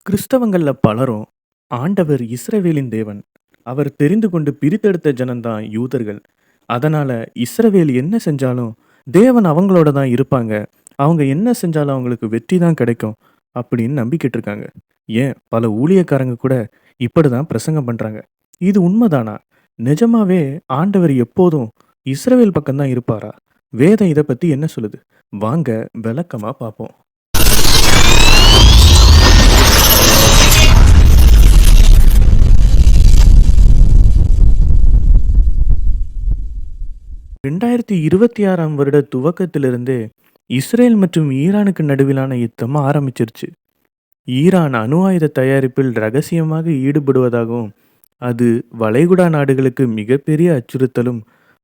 கிறிஸ்தவங்கள்ல பலரும் ஆண்டவர் இஸ்ரவேலின் தேவன். அவர் தெரிந்து கொண்டு பிரித்தெடுத்த ஜனம்தான் யூதர்கள். அதனால இஸ்ரவேல் என்ன செஞ்சாலும் தேவன் அவங்களோட தான் இருப்பாங்க. அவங்க என்ன செஞ்சாலும் அவங்களுக்கு வெற்றி தான் கிடைக்கும் அப்படின்னு நம்பிக்கிட்டு இருக்காங்க. ஏன் பல ஊழியக்காரங்க கூட இப்படிதான் பிரசங்கம் பண்றாங்க. இது உண்மைதானா? நிஜமாவே ஆண்டவர் எப்போதும் இஸ்ரவேல் பக்கம் தான் இருப்பாரா? வேதம் இத பத்தி என்ன சொல்லுது? வாங்க விளக்கமா பார்ப்போம். 2026ஆம் வருட துவக்கத்திலிருந்தே இஸ்ரேல் மற்றும் ஈரானுக்கு நடுவிலான யுத்தம் ஆரம்பிச்சிருச்சு. ஈரான் அணு ஆயுத தயாரிப்பில் ரகசியமாக ஈடுபடுவதாகவும், அது வளைகுடா நாடுகளுக்கு மிகப்பெரிய அச்சுறுத்தலும்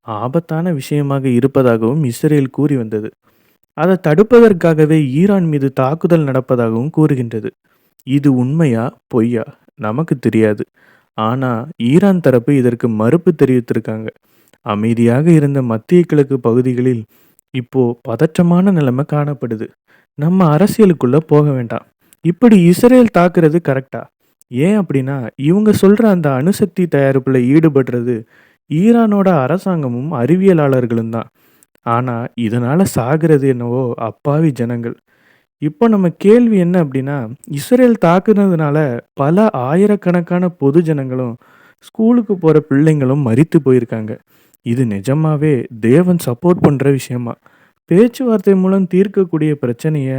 ஆபத்தான விஷயமாக இருப்பதாகவும் இஸ்ரேல் கூறி வந்தது. அதை தடுப்பதற்காகவே ஈரான் மீது தாக்குதல் நடப்பதாகவும் கூறுகின்றது. இது உண்மையா பொய்யா நமக்கு தெரியாது. ஆனா ஈரான் தரப்பு இதற்கு மறுப்பு தெரிவித்திருக்காங்க. அமைதியாக இருந்த மத்திய கிழக்கு பகுதிகளில் இப்போ பதற்றமான நிலைமை காணப்படுது. நம்ம அரசியலுக்குள்ள போக வேண்டாம். இப்படி இஸ்ரேல் தாக்குறது கரெக்டா? ஏன் அப்படின்னா இவங்க சொல்ற அந்த அணுசக்தி தயாரிப்புல ஈடுபடுறது ஈரானோட அரசாங்கமும் அறிவியலாளர்களும் தான். ஆனா இதனால சாகிறது என்னவோ அப்பாவி ஜனங்கள். இப்போ நம்ம கேள்வி என்ன அப்படின்னா, இஸ்ரேல் தாக்குனதுனால பல ஆயிரக்கணக்கான பொது ஜனங்களும், ஸ்கூலுக்கு போற பிள்ளைங்களும் மரித்து போயிருக்காங்க. இது நிஜமாவே தேவன் சப்போர்ட் பண்ற விஷயமா? பேச்சுவார்த்தை மூலம் தீர்க்கக்கூடிய பிரச்சனைய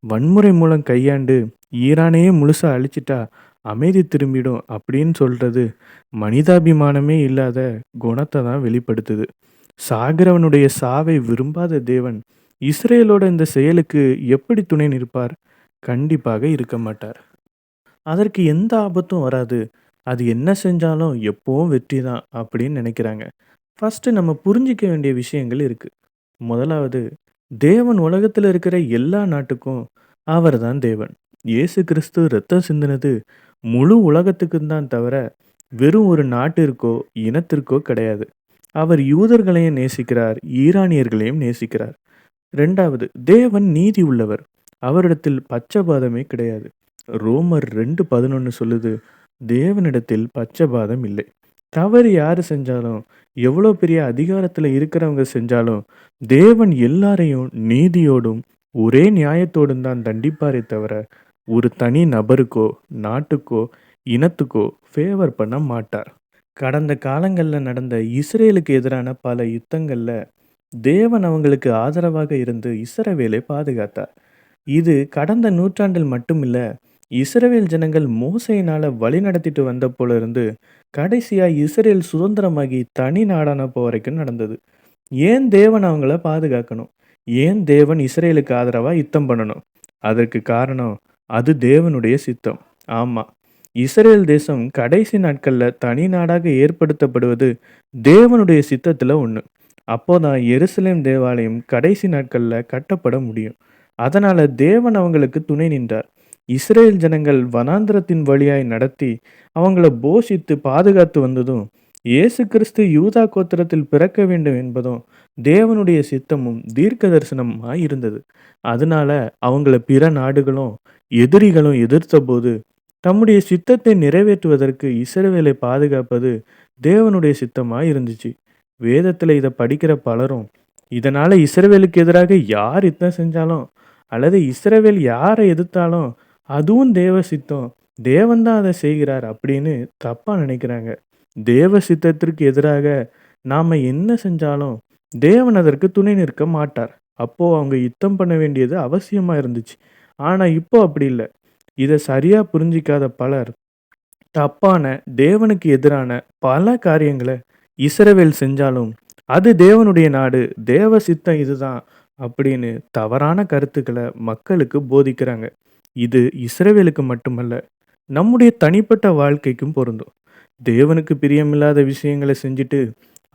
வன்முறை மூலம் கையாண்டு ஈரானையே முழுசா அழிச்சிட்டா அமைதி திரும்பிடும் அப்படின்னு சொல்றது மனிதாபிமானமே இல்லாத குணத்தை தான் வெளிப்படுத்துது. சாகிறவனுடைய சாவை விரும்பாத தேவன் இஸ்ரேலோட இந்த செயலுக்கு எப்படி துணை நிற்பார்? கண்டிப்பாக இருக்க மாட்டார். அதற்கு எந்த ஆபத்தும் வராது. அது என்ன செஞ்சாலும் எப்பவும் வெற்றி தான் அப்படின்னு நினைக்கிறாங்க. ஃபர்ஸ்ட்டு நம்ம புரிஞ்சிக்க வேண்டிய விஷயங்கள் இருக்கு. முதலாவது, தேவன் உலகத்துல இருக்கிற எல்லா நாட்டுக்கும் அவர் தான் தேவன். இயேசு கிறிஸ்து ரத்தம் சிந்தினது முழு உலகத்துக்கும் தான் தவிர, வெறும் ஒரு நாட்டிற்கோ, இனத்திற்கோ கிடையாது. அவர் யூதர்களையும் நேசிக்கிறார், ஈரானியர்களையும் நேசிக்கிறார். 2வது, தேவன் நீதி உள்ளவர். அவரிடத்தில் பட்சபாதமே கிடையாது. ரோமர் 2:11 சொல்லுது, தேவனிடத்தில் பட்சபாதம் இல்லை. தவறு யாரு செஞ்சாலும், எவ்வளோ பெரிய அதிகாரத்துல இருக்கிறவங்க செஞ்சாலும், தேவன் எல்லாரையும் நீதியோடும், ஒரே நியாயத்தோடும் தான் தண்டிப்பாரே தவிர, ஒரு தனி நபருக்கோ, நாட்டுக்கோ, இனத்துக்கோ ஃபேவர் பண்ண மாட்டார். கடந்த காலங்கள்ல நடந்த இஸ்ரேலுக்கு எதிரான பல யுத்தங்கள்ல தேவன் அவங்களுக்கு ஆதரவாக இருந்து இஸ்ரவேலை பாதுகாத்தார். இது கடந்த நூற்றாண்டில் மட்டுமில்ல, இஸ்ரவேல் ஜனங்கள் மோசேயினால வழிநடத்திட்டு வந்தப்போல இருந்து கடைசியா இஸ்ரேல் சுதந்திரமாகி தனி நாடானப்போ வரைக்கும் நடந்தது. ஏன் தேவன் அவங்கள பாதுகாக்கணும்? ஏன் தேவன் இஸ்ரேலுக்கு ஆதரவா யுத்தம் பண்ணணும்? அதற்கு காரணம், அது தேவனுடைய சித்தம். ஆமா, இஸ்ரேல் தேசம் கடைசி நாட்கள்ல தனி நாடாக ஏற்படுத்தப்படுவது தேவனுடைய சித்தத்துல ஒண்ணு. அப்போதான் எருசலேம் தேவாலயம் கடைசி நாட்கள்ல கட்டப்பட முடியும். அதனால தேவன் அவங்களுக்கு துணை நின்றார். இஸ்ரேல் ஜனங்கள் வனாந்திரத்தின் வழியாய் நடத்தி அவங்கள போஷித்து பாதுகாத்து வந்ததும், இயேசு கிறிஸ்து யூதா கோத்திரத்தில் பிறக்க வேண்டும் என்பதும் தேவனுடைய சித்தமும் தீர்க்க தரிசனமாய் இருந்தது. அதனால அவங்கள பிற நாடுகளும் எதிரிகளும் எதிர்த்தபோது தம்முடைய சித்தத்தை நிறைவேற்றுவதற்கு இஸ்ரவேலை பாதுகாப்பது தேவனுடைய சித்தமாய் இருந்துச்சு. வேதத்துல இத படிக்கிற பலரும், இதனால இஸ்ரவேலுக்கு எதிராக யார் யுத்தம் செஞ்சாலும், அல்லது இஸ்ரவேல் யாரை எதிர்த்தாலும், அதுவும் தேவ சித்தம். தேவன் தான் அதை செய்கிறார் அப்படின்னு தப்பா நினைக்கிறாங்க. தேவ சித்தத்திற்கு எதிராக நாம என்ன செஞ்சாலும், தேவன் அதற்கு துணை நிற்க மாட்டார். அப்போ அவங்க யுத்தம் பண்ண வேண்டியது அவசியமா இருந்துச்சு. ஆனா இப்போ அப்படி இல்ல. இத சரியா புரிஞ்சிக்காத பலர் தப்பான, தேவனுக்கு எதிரான பல காரியங்கள இஸ்ரவேல் செஞ்சாலும், அது தேவனுடைய நாடு, தேவ சித்தம் இதுதான் அப்படின்னு தவறான கருத்துக்கள மக்களுக்கு போதிக்கிறாங்க. இது இஸ்ரவேலுக்கு மட்டுமல்ல, நம்முடைய தனிப்பட்ட வாழ்க்கைக்கும் பொருந்தும். தேவனுக்கு பிரியமில்லாத விஷயங்கள செஞ்சுட்டு,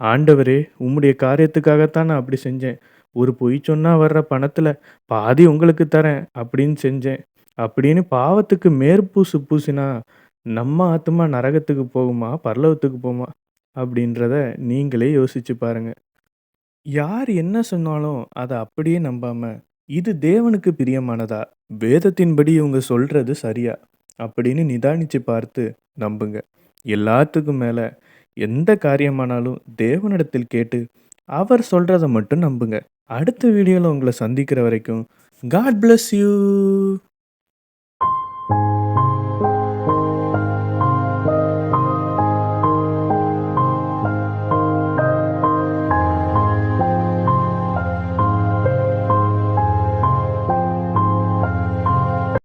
"ஆண்டவரே, உம்முடைய காரியத்துக்காகத்தான் நான் அப்படி செஞ்சேன். ஒரு பொய் சொன்னா வர்ற பணத்துல பாதி உங்களுக்கு தரேன் அப்படின்னு செஞ்சேன்." அப்படின்னு பாவத்துக்கு மேற்பூசு பூசினா நம்ம ஆத்துமா நரகத்துக்கு போகுமா? பரலோகத்துக்கு போகுமா? அப்படின்றத நீங்களே யோசிச்சு பாருங்க. யார் என்ன சொன்னாலும் அத அப்படியே நம்பாம, இது தேவனுக்கு பிரியமானதா? வேதத்தின்படி இவங்க சொல்றது சரியா? அப்படின்னு நிதானிச்சு பார்த்து நம்புங்க. எல்லாத்துக்கும் மேல எந்த காரியமானாலும் தேவனிடத்தில் கேட்டு அவர் சொல்றத மட்டும் நம்புங்க. அடுத்த வீடியோல உங்கள சந்திக்கிற வரைக்கும் காட் பிளஸ் யூ.